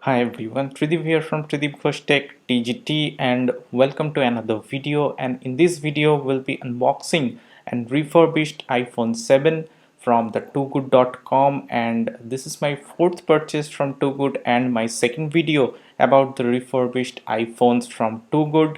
Hi everyone, Tridib here from Tridib Tech TGT and welcome to another video. And in this video we'll be unboxing and refurbished iPhone 7 from the toogood.com, and this is my fourth purchase from Toogood and my second video about the refurbished iPhones from Toogood.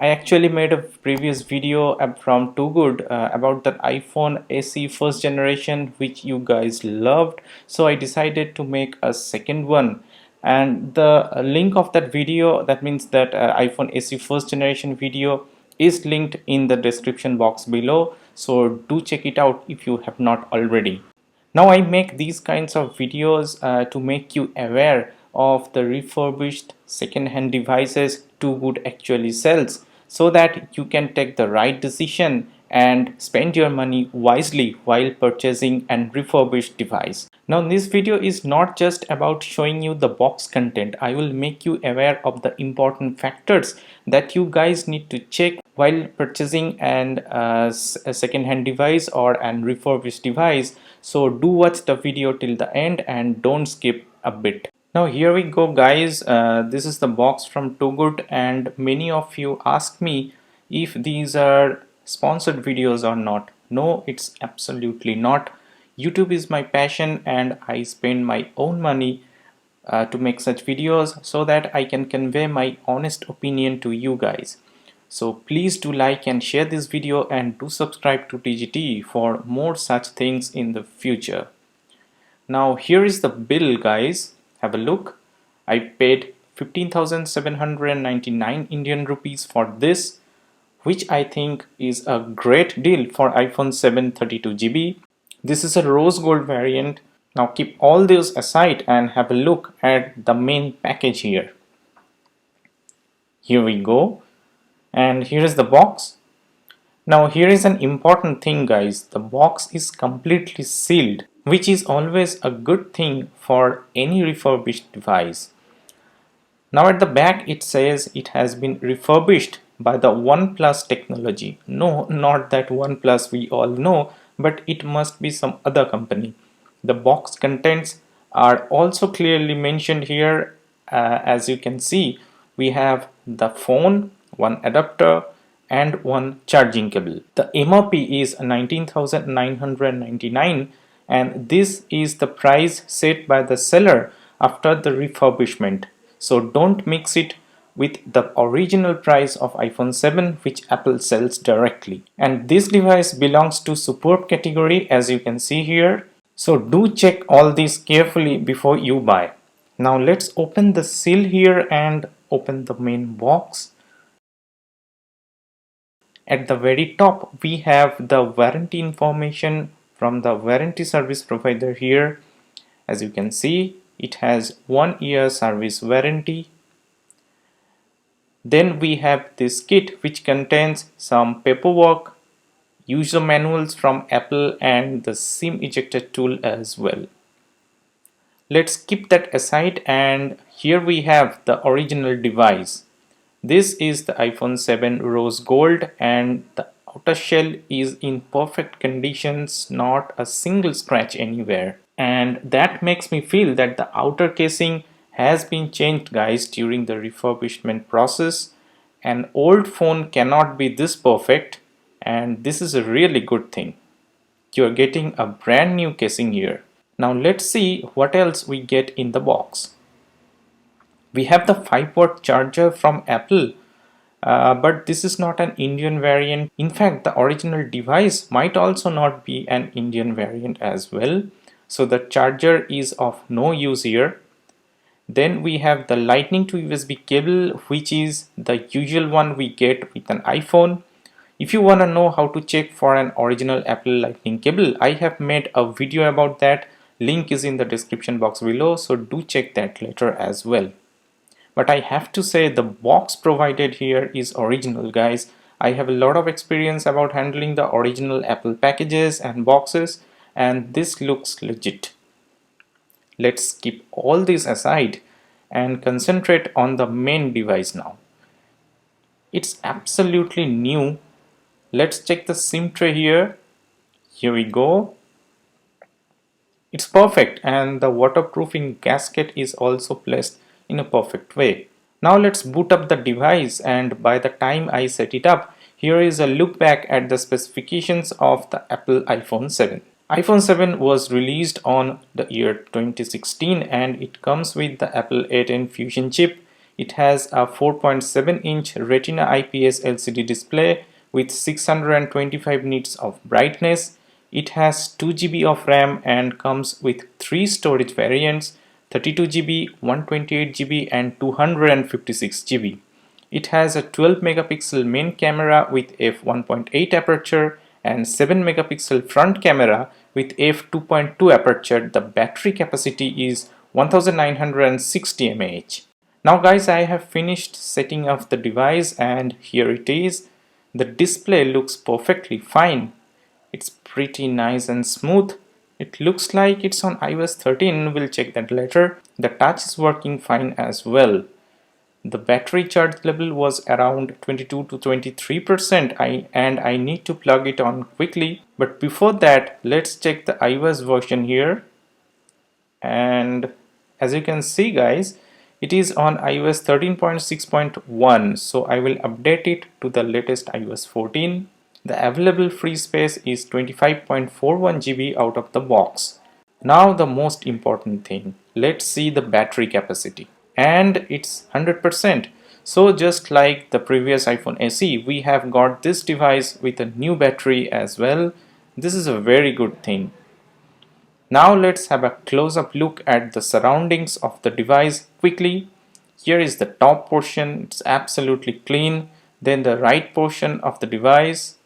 I actually made a previous video from Toogood about the iPhone SE first generation, which you guys loved, so I decided to make a second one. And the link of that video, that means that iPhone SE first generation video, is linked in the description box below, so do check it out if you have not already. Now I make these kinds of videos to make you aware of the refurbished second-hand devices Toogood actually sells, so that you can take the right decision and spend your money wisely while purchasing an refurbished device. Now this video is not just about showing you the box content. I will make you aware of the important factors that you guys need to check while purchasing a second-hand device or an refurbished device. So do watch the video till the end and don't skip a bit. Now here we go guys, this is the box from Toogood, and many of you ask me if these are sponsored videos or not. No, it's absolutely not. YouTube is my passion and I spend my own money to make such videos so that I can convey my honest opinion to you guys. So please do like and share this video and do subscribe to TGT for more such things in the future. Now here is the bill guys, have a look. I paid 15,799 Indian rupees for this, which I think is a great deal for iPhone 7 32GB. This is a rose gold variant. Now keep all those aside and have a look at the main package here. Here we go, and here is the box. Now here is an important thing guys, the box is completely sealed, which is always a good thing for any refurbished device. Now at the back it says it has been refurbished by the OnePlus technology. No, not that OnePlus we all know, but it must be some other company. The box contents are also clearly mentioned here. As you can see, we have the phone, one adapter, and one charging cable. The MRP is 19,999, and this is the price set by the seller after the refurbishment. So don't mix it with the original price of iPhone 7, which Apple sells directly. And this device belongs to superb category, as you can see here. So do check all these carefully before you buy. Now let's open the seal here and open the main box. At the very top we have the warranty information from the warranty service provider here. As you can see, it has 1 year service warranty. Then we have this kit which contains some paperwork, user manuals from Apple, and the SIM ejector tool as well. Let's keep that aside, and here we have the original device. This is the iPhone 7 rose gold, and the outer shell is in perfect conditions, not a single scratch anywhere. And that makes me feel that the outer casing has been changed guys during the refurbishment process. An old phone cannot be this perfect, and this is a really good thing. You're getting a brand new casing here. Now let's see what else we get in the box. We have the 5-watt charger from Apple, but this is not an Indian variant. In fact, the original device might also not be an Indian variant as well. So the charger is of no use here. Then we have the lightning to USB cable, which is the usual one we get with an iPhone. If you want to know how to check for an original Apple lightning cable, I have made a video about that. Link is in the description box below, so do check that later as well. But I have to say the box provided here is original guys. I have a lot of experience about handling the original Apple packages and boxes, and this looks legit. Let's keep all this aside and concentrate on the main device now. It's absolutely new. Let's check the SIM tray here. Here we go. It's perfect, and the waterproofing gasket is also placed in a perfect way. Now let's boot up the device, and by the time I set it up, here is a look back at the specifications of the Apple iPhone 7. iPhone 7 was released on the year 2016 and it comes with the Apple A10 Fusion chip. It has a 4.7-inch Retina IPS LCD display with 625 nits of brightness. It has 2 GB of RAM and comes with 3 storage variants: 32 GB, 128 GB and 256 GB. It has a 12 megapixel main camera with f1.8 aperture and 7 megapixel front camera with f2.2 aperture. The battery capacity is 1960 mAh. Now guys, I have finished setting up the device and here it is. The display looks perfectly fine. It's pretty nice and smooth. It looks like it's on iOS 13, we'll check that later. The touch is working fine as well. The battery charge level was around 22 to 23% and I need to plug it on quickly. But before that, let's check the iOS version here. And as you can see guys, it is on iOS 13.6.1, so I will update it to the latest iOS 14. The available free space is 25.41 GB out of the box. Now the most important thing, let's see the battery capacity. And it's 100%. So just like the previous iPhone SE, we have got this device with a new battery as well. This is a very good thing. Now let's have a close-up look at the surroundings of the device quickly. Here is the top portion, it's absolutely clean. Then the right portion of the device.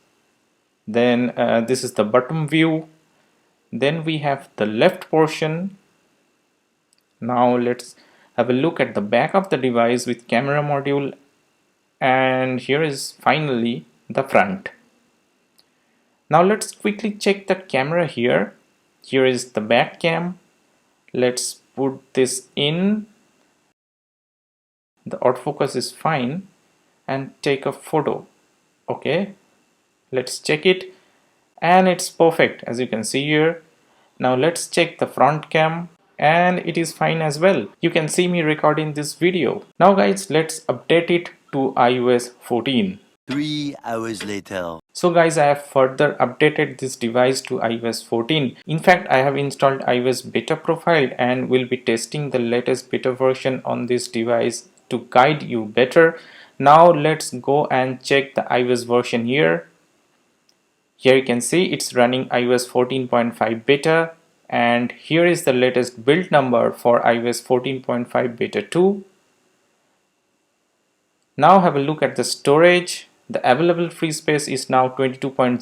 Then this is the bottom view. Then we have the left portion. Now let's have a look at the back of the device with camera module. And here is finally the front. Now let's quickly check the camera here. Here is the back cam. Let's put this in. The autofocus is fine and take a photo. Okay, let's check it and it's perfect as you can see here. Now let's check the front cam and it is fine as well. You can see me recording this video. Now guys, let's update it to iOS 14. 3 hours later. So guys, I have further updated this device to iOS 14. In fact, I have installed iOS beta profile and will be testing the latest beta version on this device to guide you better. Now let's go and check the iOS version here. Here you can see it's running iOS 14.5 beta and here is the latest build number for iOS 14.5 beta 2. Now have a look at the storage. The available free space is now 22.06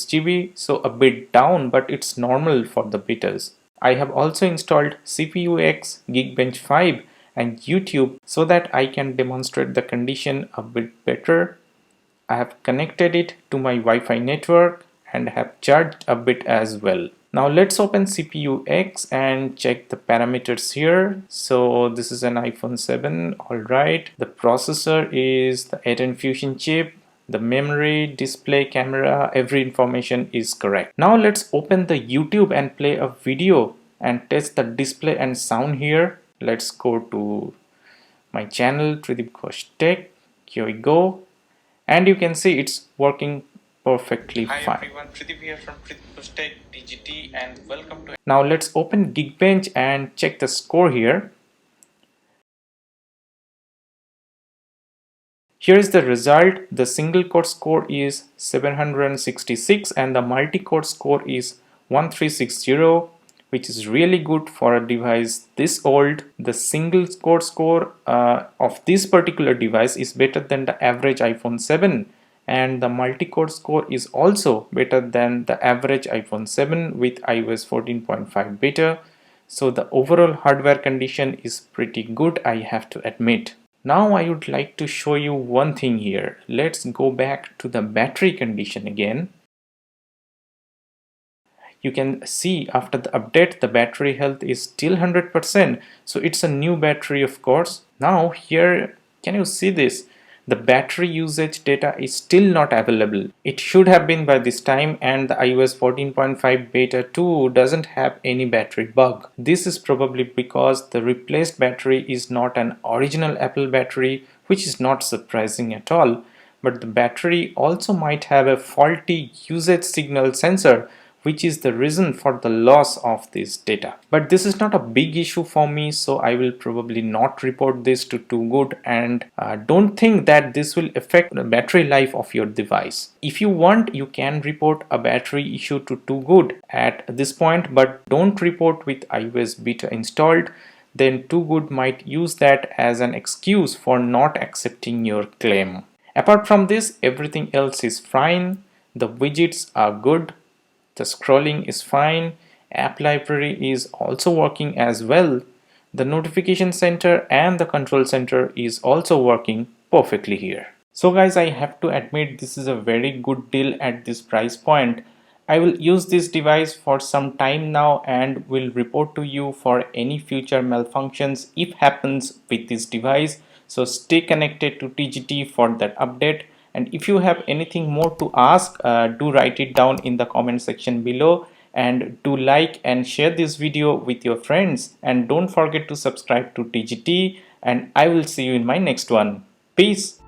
GB, so a bit down, but it's normal for the betas. I have also installed CPU-X, Geekbench 5 and YouTube so that I can demonstrate the condition a bit better. I have connected it to my Wi-Fi network and have charged a bit as well. Now let's open CPU-X and check the parameters here. So this is an iPhone 7, alright. The processor is the A10 Fusion chip. The memory, display, camera, every information is correct. Now let's open the YouTube and play a video and test the display and sound here. Let's go to my channel, Tridib Ghosh Tech. Here we go. And you can see it's working perfectly fine. Hi everyone, Tridib here from Tridib Ghosh Tech, TGT, and welcome to... Now let's open Geekbench and check the score here. Here is the result. The single core score is 766 and the multi-core score is 1360, which is really good for a device this old. The single core score of this particular device is better than the average iPhone 7 and the multi-core score is also better than the average iPhone 7 with iOS 14.5 beta. So the overall hardware condition is pretty good, I have to admit. Now I would like to show you one thing here. Let's go back to the battery condition again. You can see after the update the battery health is still 100%. So it's a new battery of course. Now here, can you see this? the battery usage data is still not available. It should have been by this time, and the iOS 14.5 beta 2 doesn't have any battery bug. This is probably because the replaced battery is not an original Apple battery, which is not surprising at all. But the battery also might have a faulty usage signal sensor, which is the reason for the loss of this data. But this is not a big issue for me, so I will probably not report this to Too Good, and don't think that this will affect the battery life of your device. If you want, you can report a battery issue to Too Good at this point, but don't report with iOS beta installed. Then Too Good might use that as an excuse for not accepting your claim. Apart from this, everything else is fine. The widgets are good. The scrolling is fine. App library is also working as well. The notification center and the control center is also working perfectly here. So guys, I have to admit this is a very good deal at this price point. I will use this device for some time now and will report to you for any future malfunctions if happens with this device. So stay connected to TGT for that update. And if you have anything more to ask, do write it down in the comment section below. And do like and share this video with your friends. And don't forget to subscribe to TGT. And I will see you in my next one. Peace.